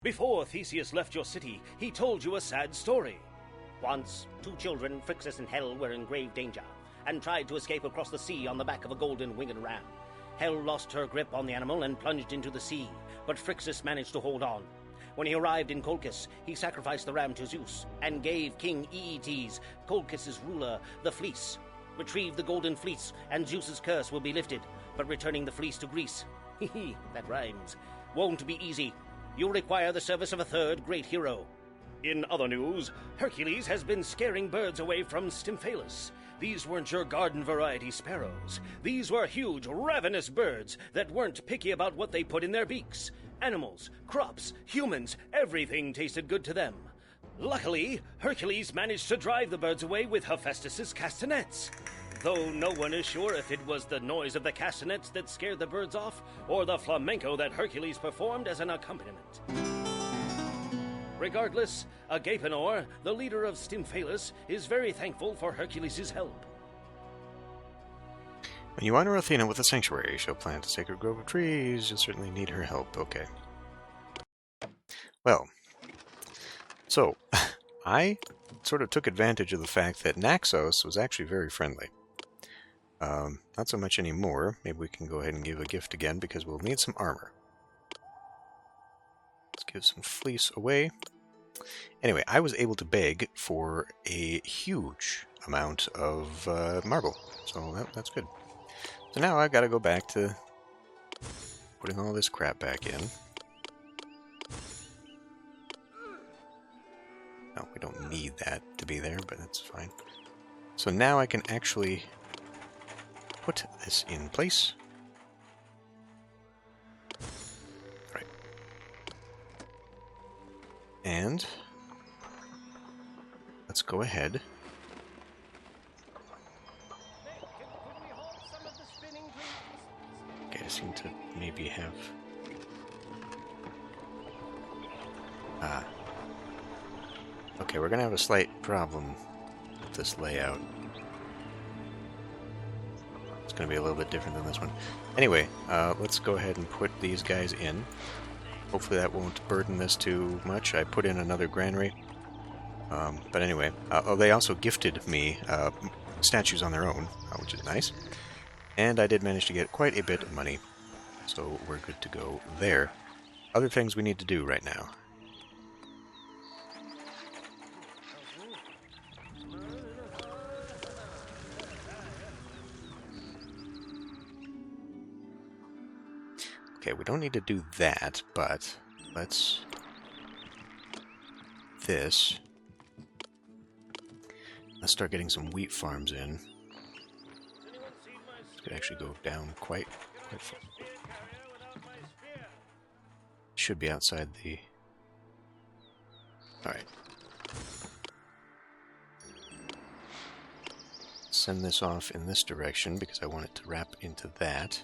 Before Theseus left your city, he told you a sad story. Once, two children, Phrixus and Helle, were in grave danger, and tried to escape across the sea on the back of a golden winged ram. Helle lost her grip on the animal and plunged into the sea, but Phrixus managed to hold on. When he arrived in Colchis, he sacrificed the ram to Zeus, and gave King Aeetes, Colchis' ruler, the fleece. Retrieve the Golden Fleece, and Zeus's curse will be lifted, but returning the fleece to Greece, hee, that rhymes, won't be easy. You'll require the service of a third great hero. In other news, Hercules has been scaring birds away from Stymphalus. These weren't your garden variety sparrows. These were huge, ravenous birds that weren't picky about what they put in their beaks. Animals, crops, humans, everything tasted good to them. Luckily, Hercules managed to drive the birds away with Hephaestus's castanets. Though no one is sure if it was the noise of the castanets that scared the birds off, or the flamenco that Hercules performed as an accompaniment. Regardless, Agapenor, the leader of Stymphalus, is very thankful for Hercules' help. When you honor Athena with a sanctuary, she'll plant a sacred grove of trees. You'll certainly need her help. Okay. Well, so I sort of took advantage of the fact that Naxos was actually very friendly. Not so much anymore. Maybe we can go ahead and give a gift again because we'll need some armor. Let's give some fleece away. Anyway, I was able to beg for a huge amount of marble, so that's good. So now I've got to go back to putting all this crap back in. No, we don't need that to be there, but that's fine. So now I can actually put this in place. Right. And let's go ahead. Okay, I seem to maybe have... Okay, we're gonna have a slight problem with this layout. It's gonna be a little bit different than this one. Anyway, let's go ahead and put these guys in. Hopefully that won't burden this too much. I put in another granary. But anyway, they also gifted me statues on their own, which is nice. And I did manage to get quite a bit of money, so we're good to go there. Other things we need to do right now. Okay, we don't need to do that, but let's... This. Let's start getting some wheat farms in. This could actually go down quite far. Should be outside the... Alright. Send this off in this direction because I want it to wrap into that.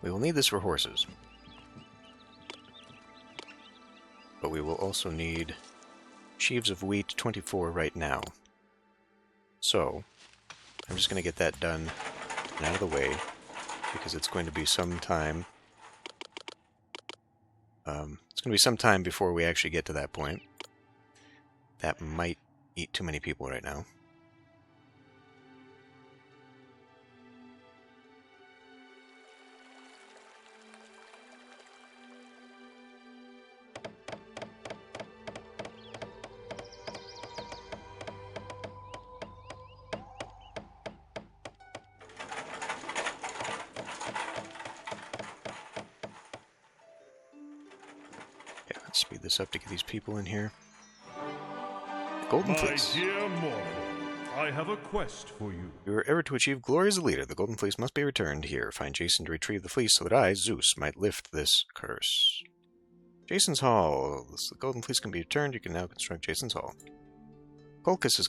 We will need this for horses. But we will also need sheaves of wheat, 24 right now. So, I'm just going to get that done and out of the way, because it's going to be some time. It's going to be some time before we actually get to that point. That might eat too many people right now. Speed this up to get these people in here. Golden Fleece. My dear mortal, I have a quest for you. If you are ever to achieve glory as a leader, the Golden Fleece must be returned here. Find Jason to retrieve the fleece so that I, Zeus, might lift this curse. Jason's Hall. The Golden Fleece can be returned. You can now construct Jason's Hall. Colchis is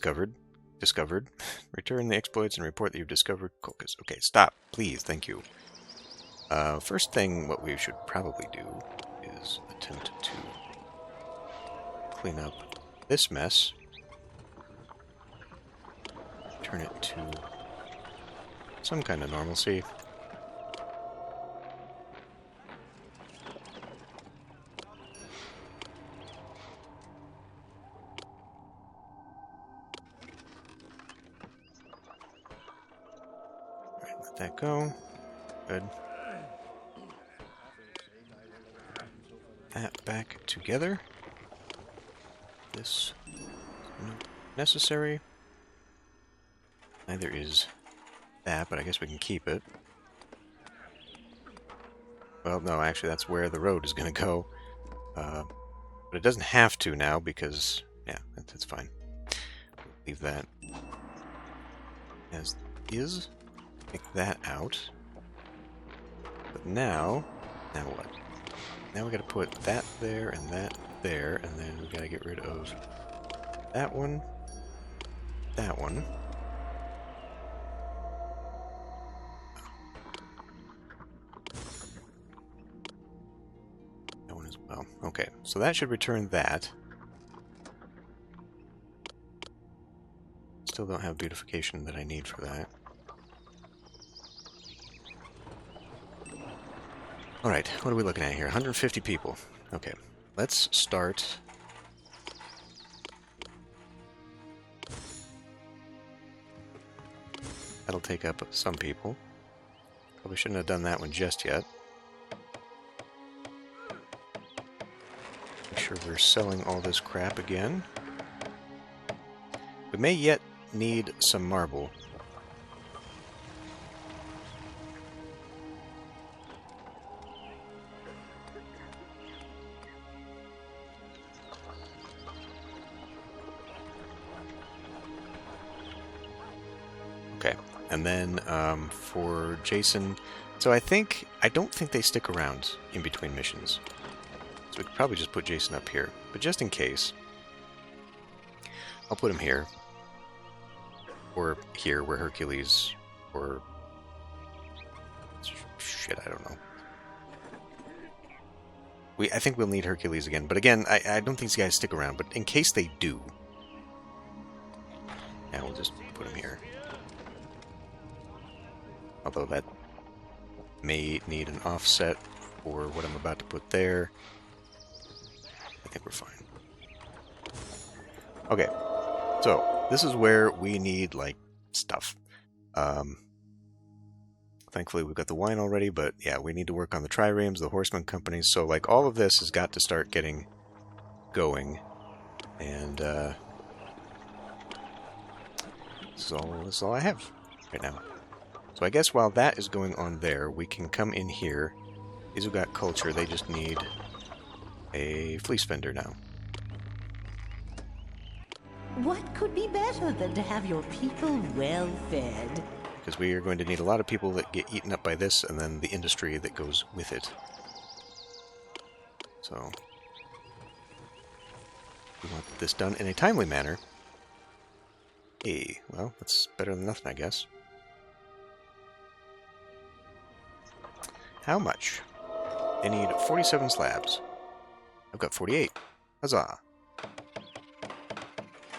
discovered. Return the exploits and report that you've discovered Colchis. Okay, stop. Please, thank you. First thing, what we should probably do is attempt to clean up this mess. Turn it to some kind of normalcy. Alright, let that go. Good. That back together. This is not necessary. Neither is that, but I guess we can keep it. Well, no, actually that's where the road is going to go. But it doesn't have to now because, yeah, that's fine. Leave that as is. Take that out. But now what? Now we got to put that there, and then we got to get rid of that one, that one. That one as well. Okay, so that should return that. Still don't have beautification that I need for that. Alright, what are we looking at here? 150 people. Okay, let's start. That'll take up some people. Probably shouldn't have done that one just yet. Make sure we're selling all this crap again. We may yet need some marble. Okay, and then for Jason, so I don't think they stick around in between missions. So we could probably just put Jason up here. But just in case, I'll put him here. Or here where Hercules, or... shit, I don't know. I think we'll need Hercules again. But again, I don't think these guys stick around. But in case they do, now we'll just put him here. Although that may need an offset for what I'm about to put there. I think we're fine. Okay, so this is where we need, like, stuff. Thankfully we've got the wine already, but yeah, we need to work on the triremes, the horseman companies, so like all of this has got to start getting going. And this is all I have right now. So I guess while that is going on there, we can come in here. These who got culture, they just need a fleece vendor now. What could be better than to have your people well fed? Because we are going to need a lot of people that get eaten up by this, and then the industry that goes with it. So, we want this done in a timely manner. Hey, well, that's better than nothing, I guess. How much? They need 47 slabs. I've got 48. Huzzah!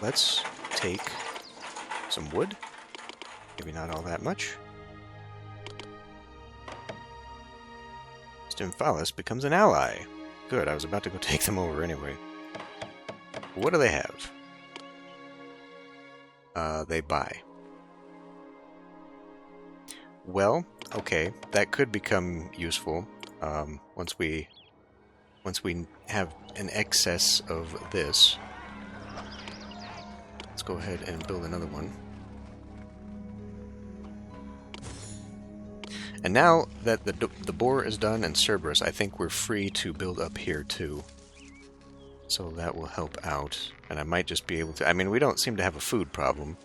Let's take some wood. Maybe not all that much. Stymphalis becomes an ally. Good, I was about to go take them over anyway. What do they have? They buy. Well, okay, that could become useful once we have an excess of this. Let's go ahead and build another one. And now that the boar is done and Cerberus, I think we're free to build up here too. So that will help out. And I might just be able to... I mean, we don't seem to have a food problem.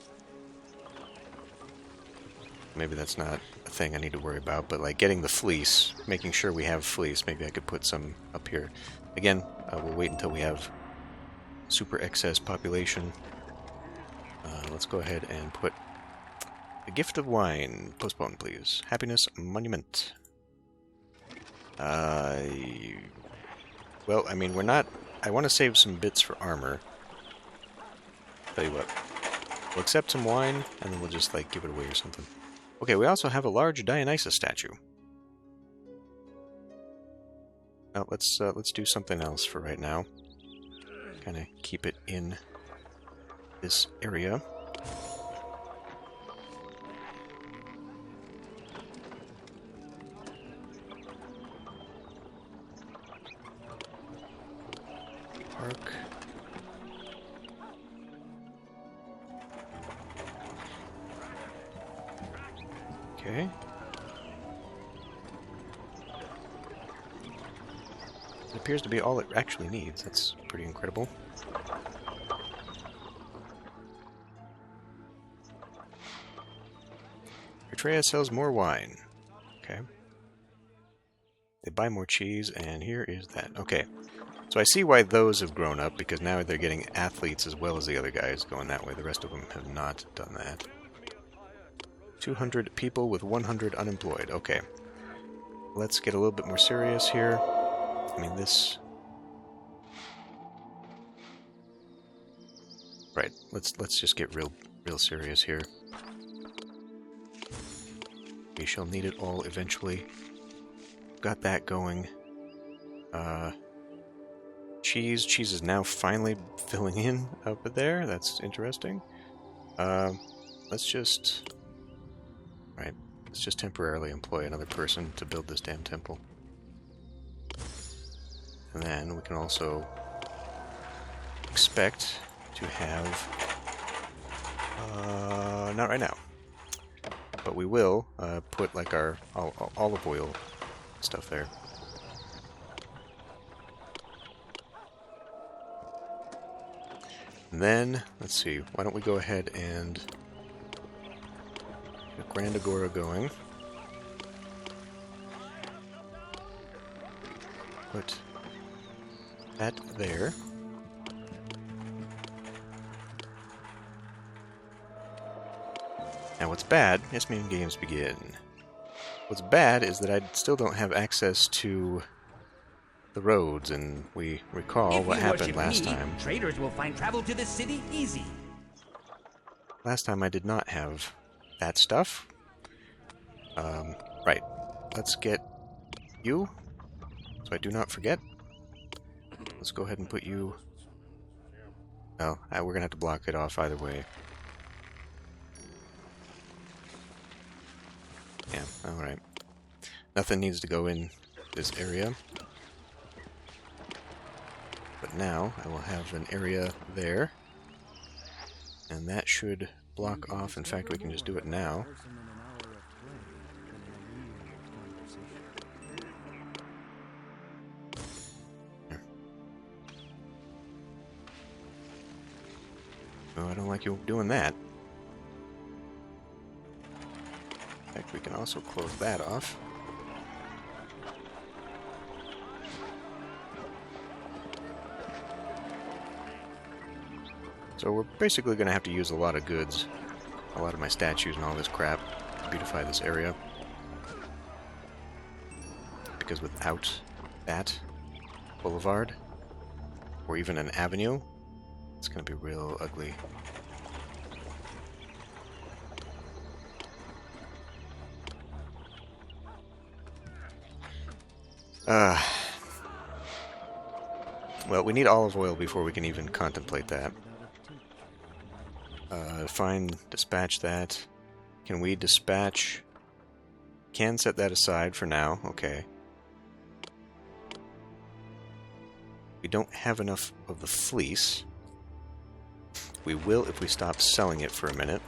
Maybe that's not a thing I need to worry about, but like getting the fleece, making sure we have fleece, maybe I could put some up here. Again, we'll wait until we have super excess population. Let's go ahead and put a gift of wine. Postpone, please. Happiness monument. Well, I mean, we're not... I want to save some bits for armor. Tell you what. We'll accept some wine, and then we'll just, like, give it away or something. Okay, we also have a large Dionysus statue. Well, let's do something else for right now. Kind of keep it in this area. Park. Okay. It appears to be all it actually needs. That's pretty incredible. Eritrea sells more wine. Okay. They buy more cheese, and here is that. Okay. So I see why those have grown up, because now they're getting athletes as well as the other guys going that way. The rest of them have not done that. 200 people with 100 unemployed. Okay. Let's get a little bit more serious here. I mean, this... Right. Let's just get real serious here. We shall need it all eventually. Got that going. Cheese. Cheese is now finally filling in over there. That's interesting. Let's just... Right. Let's just temporarily employ another person to build this damn temple. And then we can also expect to have... not right now. But we will put like our olive oil stuff there. And then, let's see, why don't we go ahead and get Grand Agora going. Put that there. Now what's bad, yes, main games begin. What's bad is that I still don't have access to the roads, and we recall what happened last time. Traders will find travel to this city easy. Last time I did not have that stuff. Right. Let's get you, so I do not forget. Let's go ahead and put you... Oh, we're going to have to block it off either way. Yeah, alright. Nothing needs to go in this area. But now I will have an area there. And that should block off. In fact, we can just do it now. Here. Oh, I don't like you doing that. In fact, we can also close that off. So we're basically going to have to use a lot of goods, a lot of my statues and all this crap to beautify this area. Because without that boulevard, or even an avenue, it's going to be real ugly. Well, we need olive oil before we can even contemplate that. Dispatch that. Can we dispatch... Can set that aside for now, okay. We don't have enough of the fleece. We will if we stop selling it for a minute.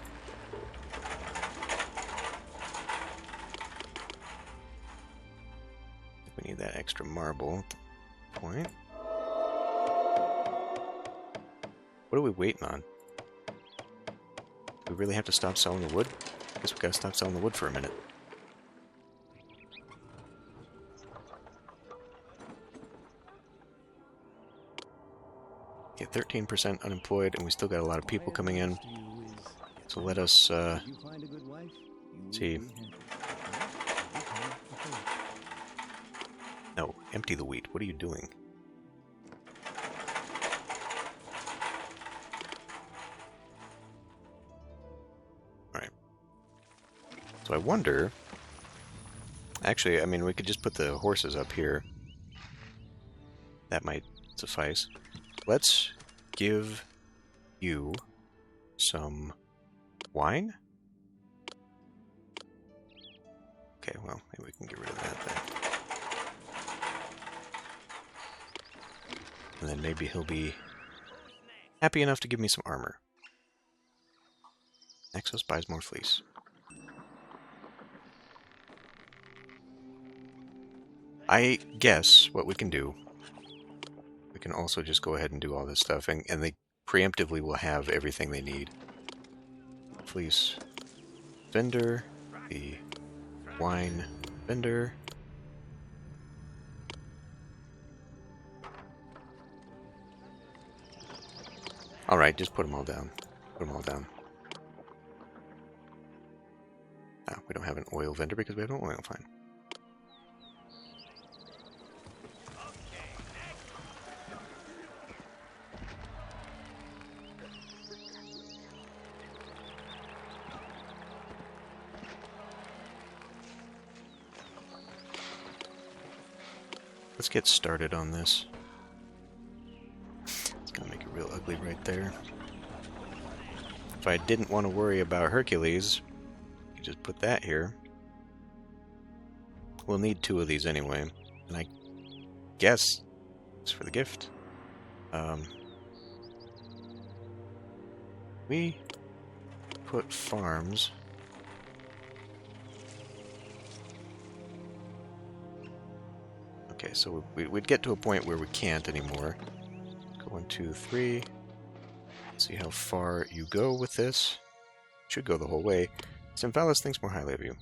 We need that extra marble at the point. What are we waiting on? Do we really have to stop selling the wood? I guess we gotta stop selling the wood for a minute. Okay, 13% unemployed, and we still got a lot of people coming in. So let us, see. No, empty the wheat. What are you doing? So I wonder... Actually, I mean, we could just put the horses up here. That might suffice. Let's give you some wine. Okay, well, maybe we can get rid of that then. And then maybe he'll be happy enough to give me some armor. Naxos buys more fleece. I guess what we can do, we can also just go ahead and do all this stuff, and they preemptively will have everything they need. Fleece vendor, the wine vendor. Alright, just put them all down. Put them all down. Ah, we don't have an oil vendor because we have no oil, fine. Let's get started on this. It's gonna make it real ugly right there. If I didn't want to worry about Hercules, you just put that here. We'll need 2 of these anyway, and I guess it's for the gift. We put farms. Okay, so we'd get to a point where we can't anymore. Go 1, 2, 3. See how far you go with this. Should go the whole way. Symphalis thinks more highly of you.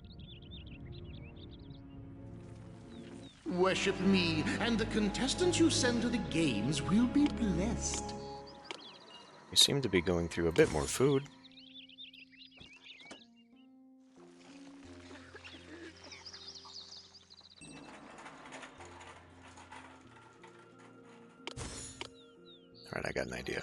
Worship me, and the contestants you send to the games will be blessed. You seem to be going through a bit more food. Alright, I got an idea.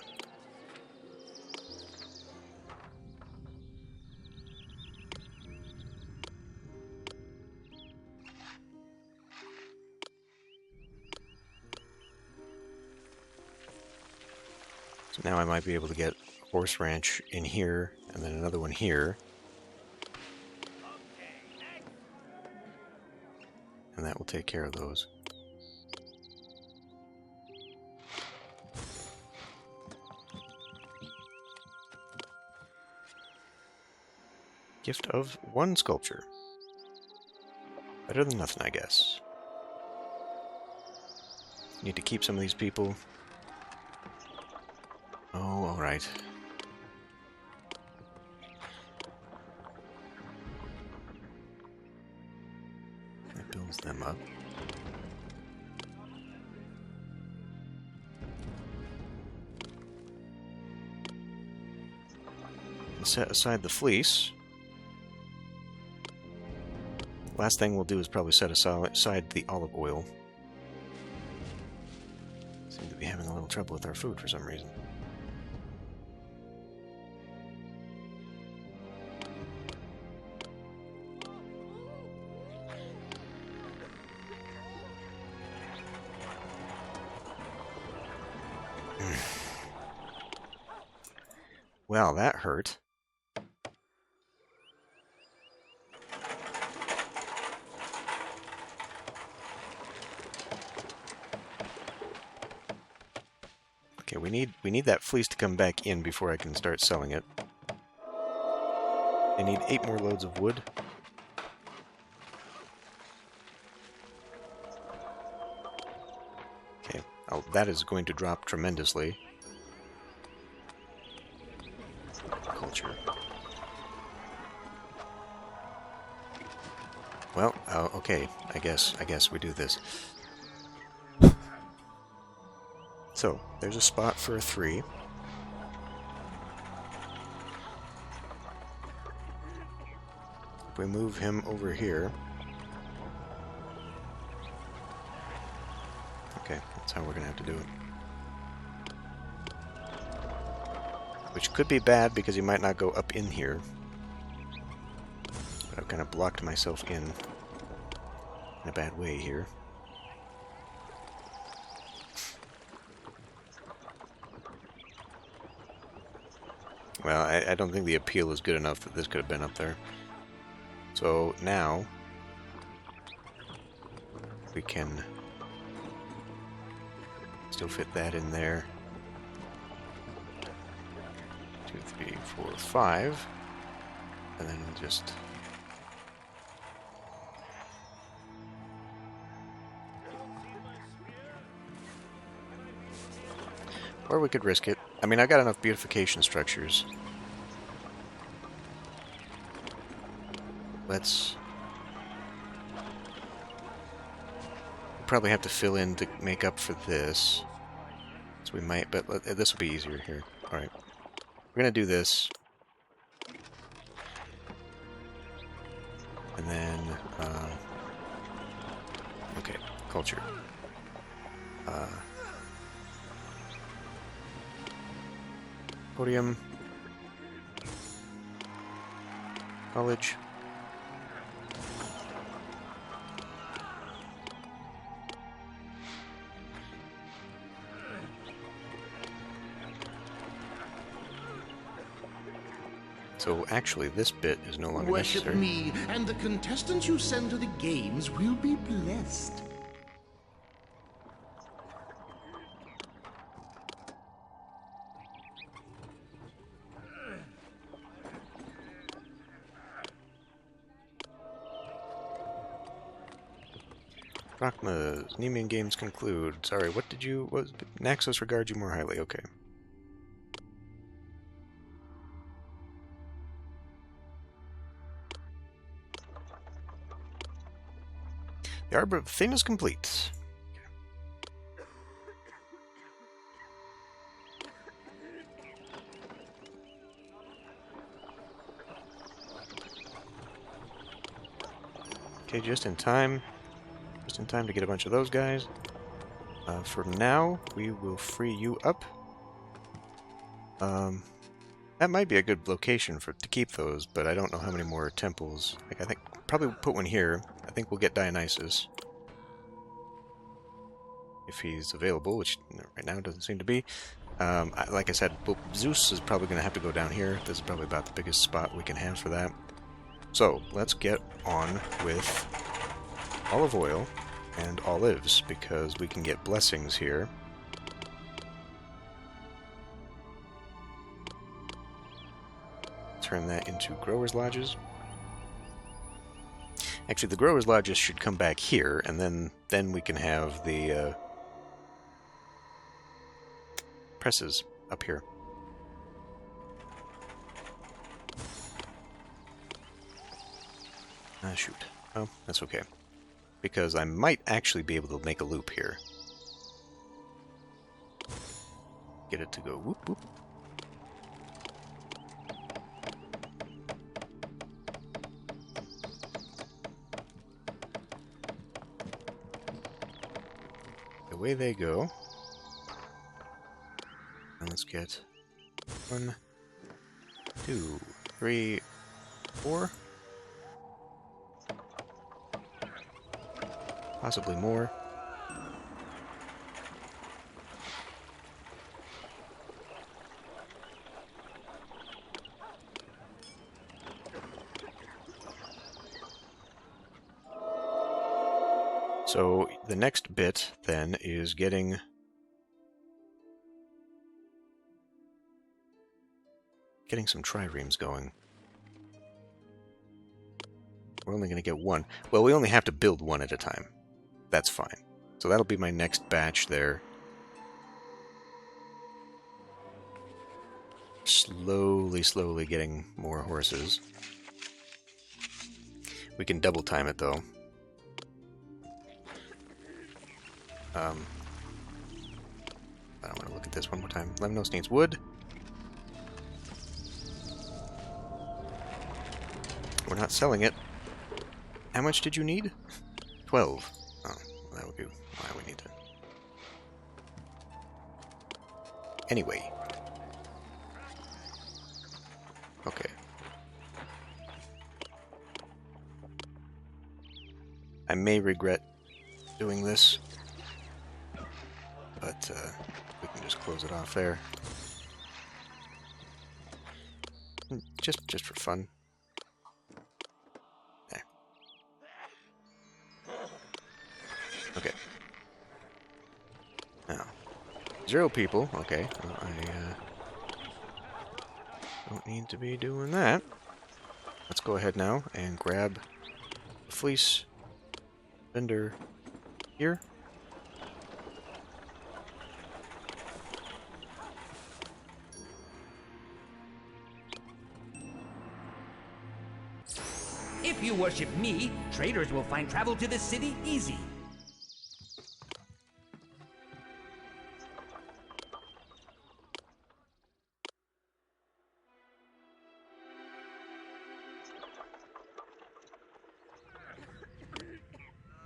So now I might be able to get a horse ranch in here, and then another one here. And that will take care of those. Gift of 1 sculpture. Better than nothing, I guess. Need to keep some of these people. Oh, alright. That builds them up. And set aside the fleece. Last thing we'll do is probably set aside the olive oil. Seem to be having a little trouble with our food for some reason. Well, that hurt. Okay, we need that fleece to come back in before I can start selling it. I need 8 more loads of wood. Okay, that is going to drop tremendously. Culture. Well, okay, I guess we do this. So, there's a spot for a 3. If we move him over here... Okay, that's how we're going to have to do it. Which could be bad because he might not go up in here. But I've kind of blocked myself in a bad way here. Well, I don't think the appeal is good enough that this could have been up there. So now we can still fit that in there. 2, 3, 4, 5. And then we'll just... Or we could risk it. I mean, I got enough beautification structures. Let's... probably have to fill in to make up for this. So we might, but this will be easier here. Alright. We're gonna do this. And then, okay, culture. Podium. College. So actually, this bit is no longer Worship necessary. me, and the contestants you send to the games will be blessed. Drachmas, Nemean games conclude. Sorry, what did you... What, Naxos regards you more highly, okay. The Arbor of Athena is complete. Okay, just in time. Just in time to get a bunch of those guys. For now, we will free you up. That might be a good location to keep those, but I don't know how many more temples. Like, I think probably we'll put one here. I think we'll get Dionysus. If he's available, which right now doesn't seem to be. Like I said, Zeus is probably going to have to go down here. This is probably about the biggest spot we can have for that. So, let's get on with olive oil and olives, because we can get blessings here. Turn that into growers' lodges. Actually, the growers' lodges should come back here, and then we can have the presses up here. Ah, shoot. Oh, that's okay. Because I might actually be able to make a loop here. Get it to go whoop whoop. Away they go. And let's get 1, 2, 3, 4. Possibly more. So the next bit then is getting some triremes going. We're only going to get one. Well, we only have to build one at a time. That's fine. So that'll be my next batch there. Slowly getting more horses. We can double time it though. I want to look at this one more time. Lemnos needs wood. We're not selling it. How much did you need? 12. Oh, that would be why we need it. Anyway. Okay. I may regret doing this, but we can just close it off there. Just for fun. There. Okay. Now, 0 people. Okay, well, I don't need to be doing that. Let's go ahead now and grab the fleece vendor here. If you worship me, traders will find travel to this city easy.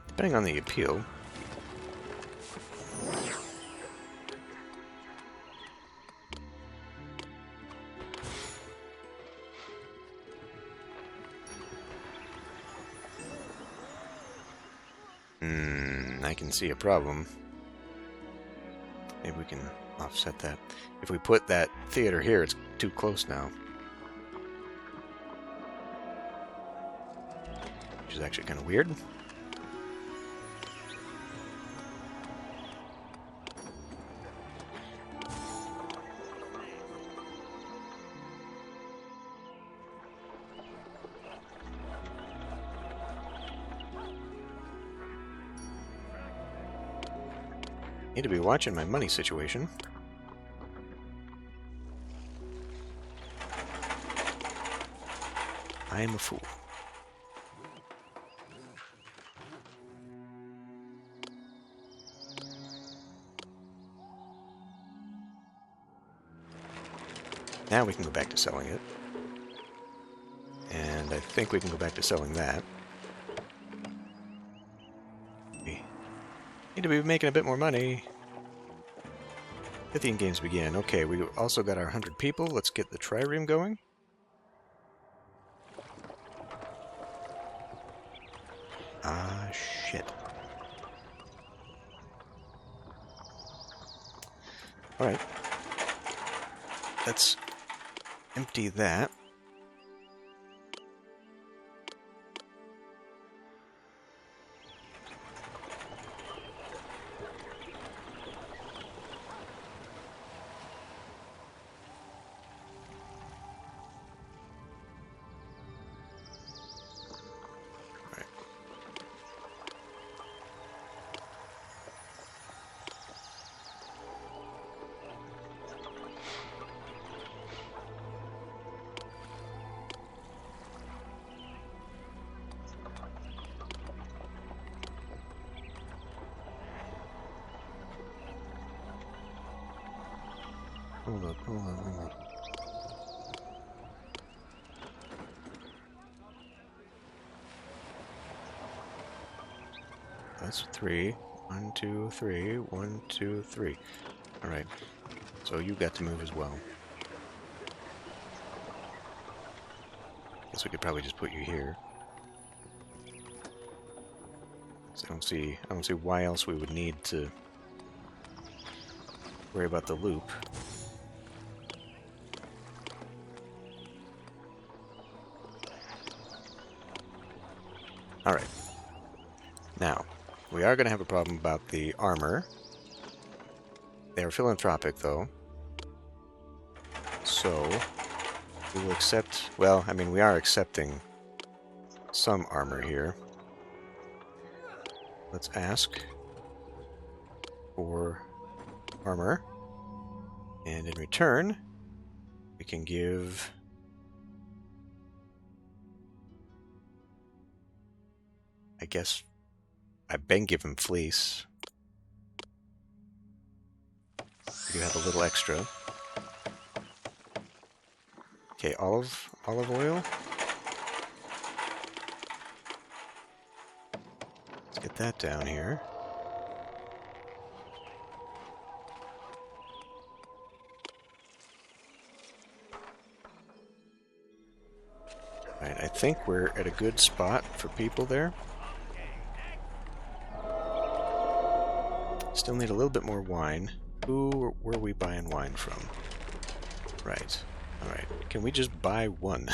Depending on the appeal. I can see a problem. Maybe we can offset that. If we put that theater here, it's too close now. Which is actually kind of weird. Need to be watching my money situation. I am a fool. Now we can go back to selling it. And I think we can go back to selling that. Need to be making a bit more money. Pythian games begin. Okay, we also got our 100 people. Let's get the trireme going. Ah, shit. Alright. Let's empty that. Hold on. That's 3. 1, 2, 3. 1, 2, 3. Alright. So you got to move as well. Guess we could probably just put you here. So I don't see why else we would need to worry about the loop. Alright. Now, we are going to have a problem about the armor. They are philanthropic, though. So, we will accept... Well, I mean, we are accepting some armor here. Let's ask for armor. And in return, we can give... I guess I've been given fleece. You have a little extra. Okay, olive oil. Let's get that down here. Alright, I think we're at a good spot for people there. Still need a little bit more wine. Who were we buying wine from? Right. Alright. Can we just buy one?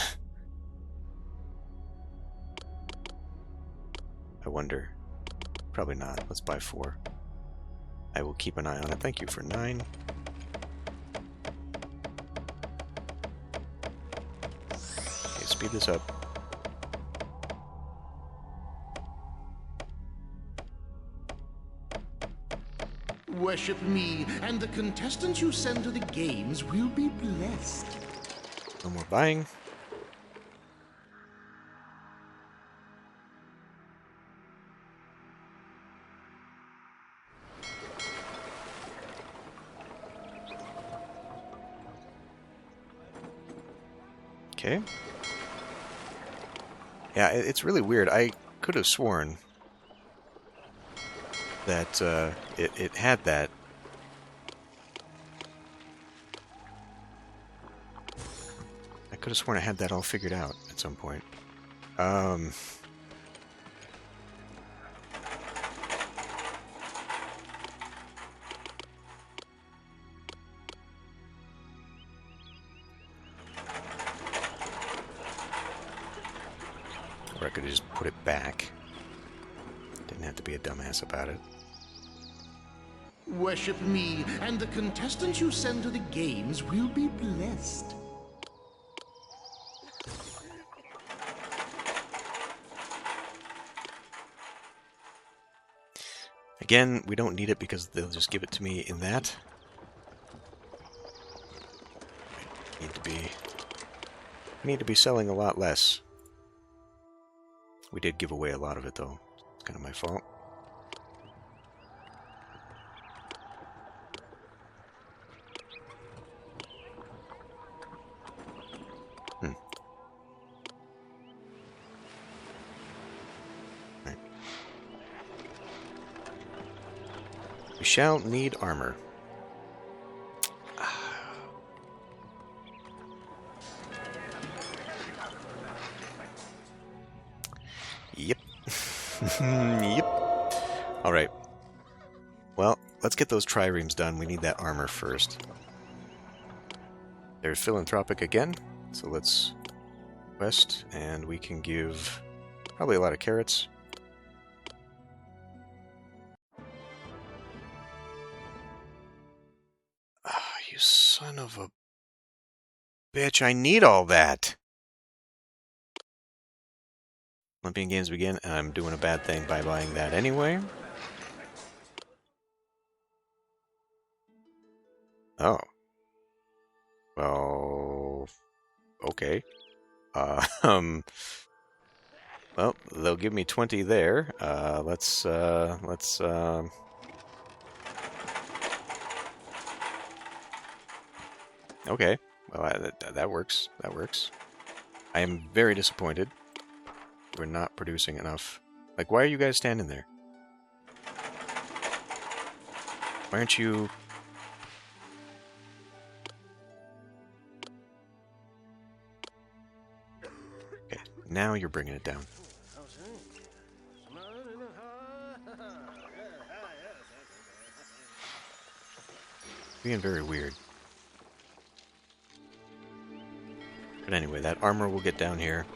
I wonder. Probably not. Let's buy 4. I will keep an eye on it. Thank you for 9. Okay, speed this up. Worship me, and the contestants you send to the games will be blessed. No more buying. Okay. Yeah, it's really weird. I could have sworn that it had that. I could have sworn I had that all figured out at some point. Or I could have just put it back. Didn't have to be a dumbass about it. Worship me, and the contestants you send to the games will be blessed. Again, we don't need it because they'll just give it to me in that. Need to be selling a lot less. We did give away a lot of it though. It's kind of my fault. Right. We shall need armor. Yep. Yep. Alright. Well, let's get those triremes done. We need that armor first. There's philanthropic again. So let's quest, and we can give probably a lot of carrots. Ah, you son of a bitch. I need all that. Olympian Games begin, and I'm doing a bad thing by buying that anyway. Oh. Well, okay. Well, they'll give me 20 there. Let's okay. Well, that works. That works. I am very disappointed. We're not producing enough. Like, why are you guys standing there? Why aren't you... Okay, now you're bringing it down. Being very weird. But anyway, that armor will get down here.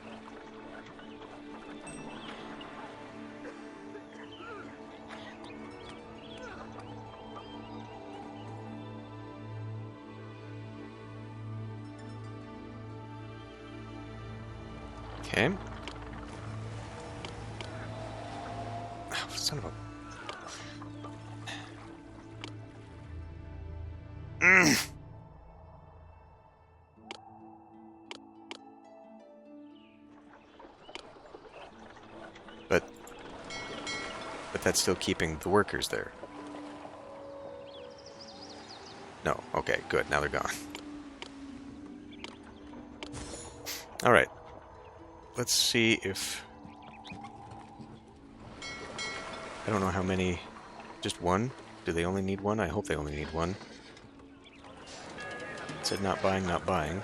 Okay. Oh, son of a... But that's still keeping the workers there. No. Okay, good. Now they're gone. Alright. Let's see if... I don't know how many... Just one? Do they only need one? I hope they only need one. It said not buying, not buying.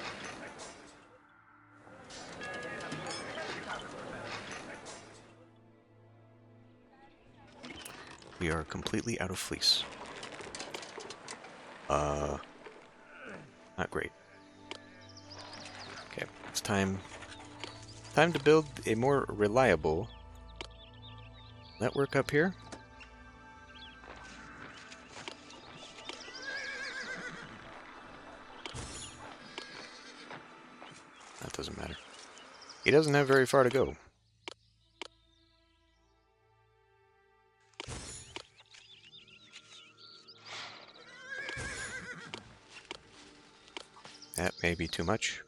We are completely out of fleece. Not great. Okay, it's time to build a more reliable network up here. That doesn't matter. He doesn't have very far to go. That may be too much.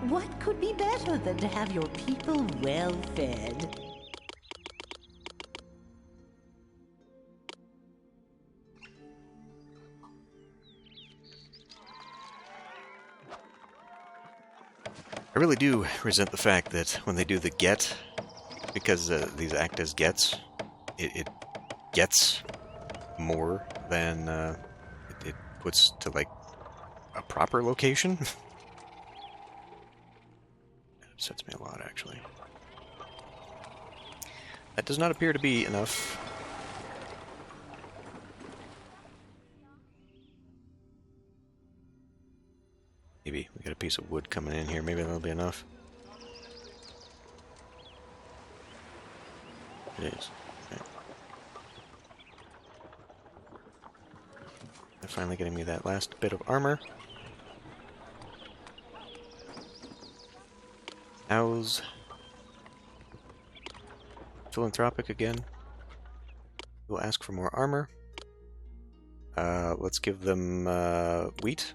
What could be better than to have your people well fed? I really do resent the fact that when they do the get, because these act as gets, it gets more than it puts to, like, a proper location. That upsets me a lot, actually. That does not appear to be enough. Maybe we got a piece of wood coming in here. Maybe that'll be enough. It is. Okay. They're finally getting me that last bit of armor. How's philanthropic again? We'll ask for more armor. Let's give them wheat.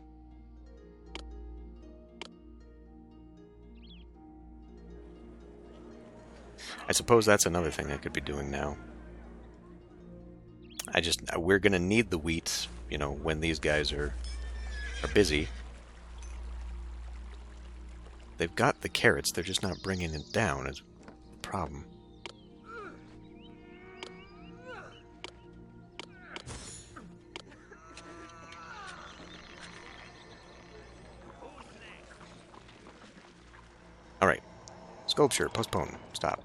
I suppose that's another thing I could be doing now. We're gonna need the wheat, you know, when these guys are busy. They've got the carrots, they're just not bringing it down is the problem. Alright. Sculpture, postpone. Stop.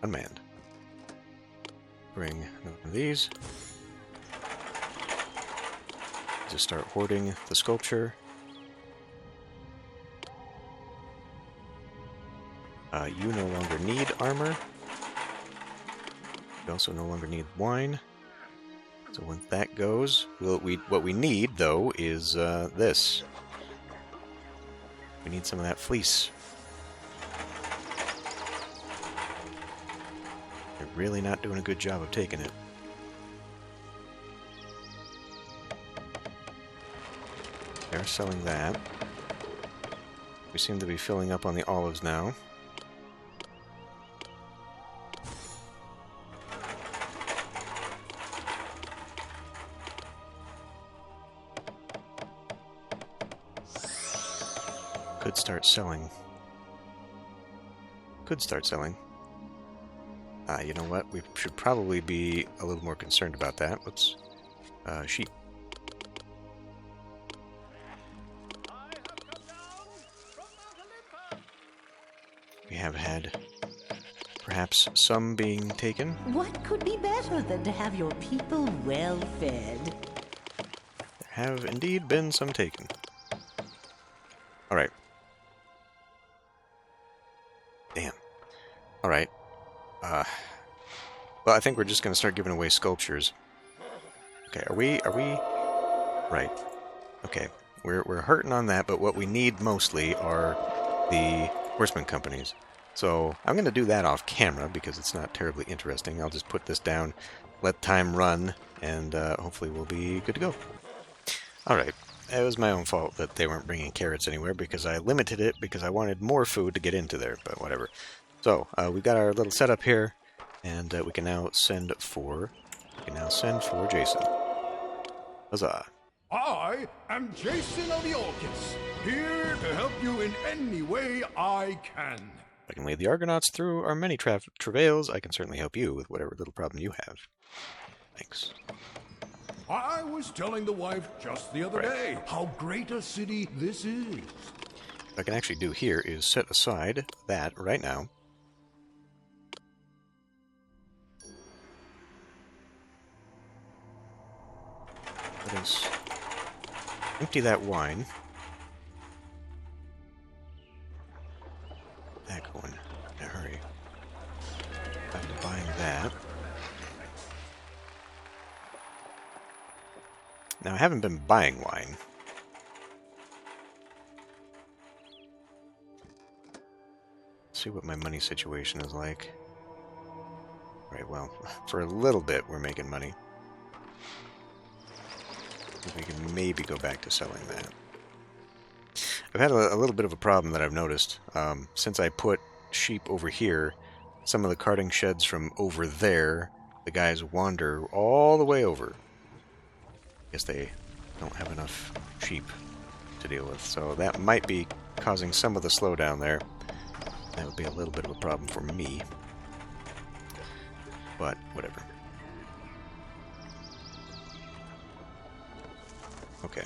Unmanned. Bring another one of these. Just start hoarding the sculpture. You no longer need armor. You also no longer need wine. So when that goes, what we need, though, is this. We need some of that fleece. They're really not doing a good job of taking it. They're selling that. We seem to be filling up on the olives now. Could start selling. You know what? We should probably be a little more concerned about that. Let's... sheep. We have had perhaps some being taken. What could be better than to have your people well fed? There have indeed been some taken. Alright. Damn. Alright. Well, I think we're just going to start giving away sculptures. Okay, are we... Right. Okay. We're hurting on that, but what we need mostly are the horseman companies. So I'm going to do that off camera because it's not terribly interesting. I'll just put this down, let time run, and hopefully we'll be good to go. Alright. It was my own fault that they weren't bringing carrots anywhere because I limited it because I wanted more food to get into there, but whatever. So, we've got our little setup here, and we can now send for Jason. Huzzah. I am Jason of the Orchis, here to help you in any way I can. If I can lead the Argonauts through our many travails, I can certainly help you with whatever little problem you have. Thanks. I was telling the wife just the other day how great a city this is. What I can actually do here is set aside that right now. Let us empty that wine. Back going in a hurry. Back to buying that. Now, I haven't been buying wine. Let's see what my money situation is like. Right, well, for a little bit we're making money. We can maybe go back to selling that. I've had a little bit of a problem that I've noticed. Since I put sheep over here, some of the carting sheds from over there, the guys wander all the way over. Guess they don't have enough sheep to deal with, so that might be causing some of the slowdown there. That would be a little bit of a problem for me, but whatever. Okay.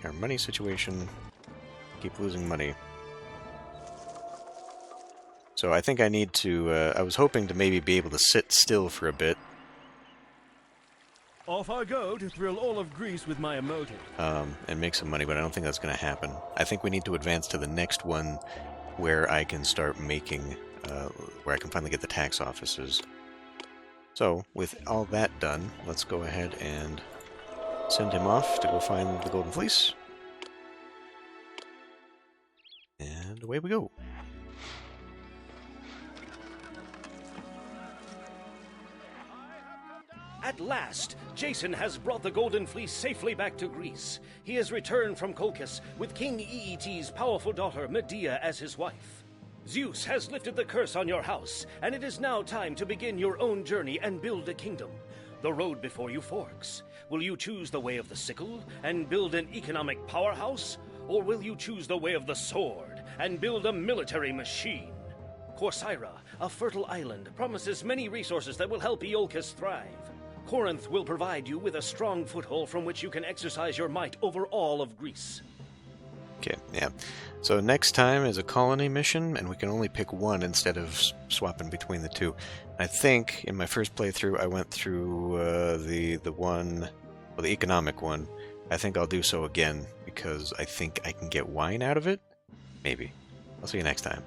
Our money situation. Keep losing money. So I think I need to. I was hoping to maybe be able to sit still for a bit. Off I go to thrill all of Greece with my emotive. And make some money, but I don't think that's going to happen. I think we need to advance to the next one where I can start making, where I can finally get the tax offices. So, with all that done, let's go ahead and send him off to go find the Golden Fleece. And away we go. At last, Jason has brought the Golden Fleece safely back to Greece. He has returned from Colchis with King Eet's powerful daughter Medea as his wife. Zeus has lifted the curse on your house, and it is now time to begin your own journey and build a kingdom. The road before you forks. Will you choose the way of the sickle and build an economic powerhouse? Or will you choose the way of the sword and build a military machine? Corcyra, a fertile island, promises many resources that will help Iolcus thrive. Corinth will provide you with a strong foothold from which you can exercise your might over all of Greece. Okay, yeah. So next time is a colony mission, and we can only pick one instead of swapping between the two. I think in my first playthrough I went through the economic one. I think I'll do so again, because I think I can get wine out of it? Maybe. I'll see you next time.